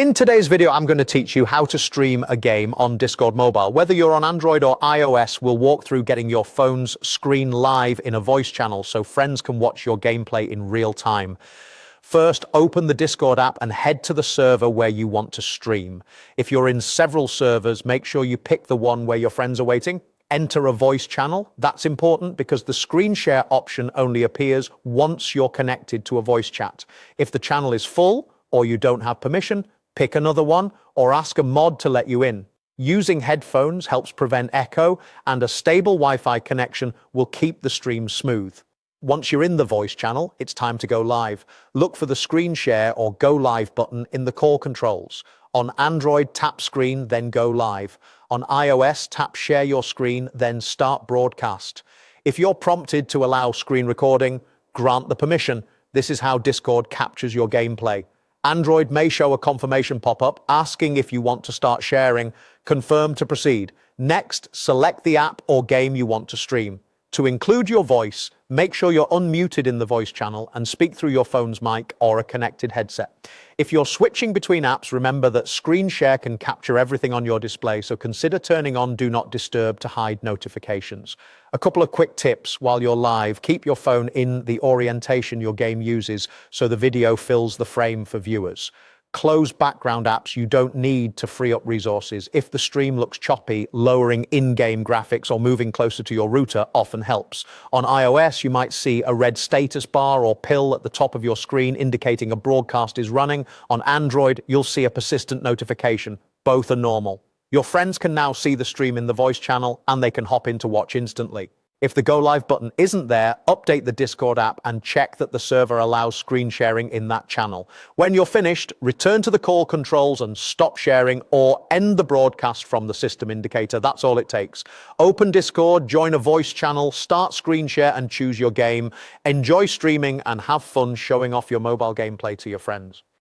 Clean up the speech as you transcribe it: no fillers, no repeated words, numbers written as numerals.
In today's video, I'm going to teach you how to stream a game on Discord Mobile. Whether you're on Android or iOS, we'll walk through getting your phone's screen live in a voice channel so friends can watch your gameplay in real time. First, open the Discord app and head to the server where you want to stream. If you're in several servers, make sure you pick the one where your friends are waiting. Enter a voice channel. That's important because the screen share option only appears once you're connected to a voice chat. If the channel is full or you don't have permission, pick another one or ask a mod to let you in. Using headphones helps prevent echo, and a stable Wi-Fi connection will keep the stream smooth. Once you're in the voice channel, it's time to go live. Look for the screen share or go live button in the call controls. On Android, tap screen, then go live. On iOS, tap share your screen, then start broadcast. If you're prompted to allow screen recording, grant the permission. This is how Discord captures your gameplay. Android may show a confirmation pop-up asking if you want to start sharing. Confirm to proceed. Next, select the app or game you want to stream. To include your voice, make sure you're unmuted in the voice channel and speak through your phone's mic or a connected headset. If you're switching between apps, remember that screen share can capture everything on your display, so consider turning on Do Not Disturb to hide notifications. A couple of quick tips while you're live. Keep your phone in the orientation your game uses so the video fills the frame for viewers. Close background apps you don't need to free up resources. If the stream looks choppy, lowering in-game graphics or moving closer to your router often helps. On iOS, you might see a red status bar or pill at the top of your screen indicating a broadcast is running. On Android, you'll see a persistent notification. Both are normal. Your friends can now see the stream in the voice channel and they can hop in to watch instantly. If the Go Live button isn't there, update the Discord app and check that the server allows screen sharing in that channel. When you're finished, return to the call controls and stop sharing or end the broadcast from the system indicator. That's all it takes. Open Discord, join a voice channel, start screen share and choose your game. Enjoy streaming and have fun showing off your mobile gameplay to your friends.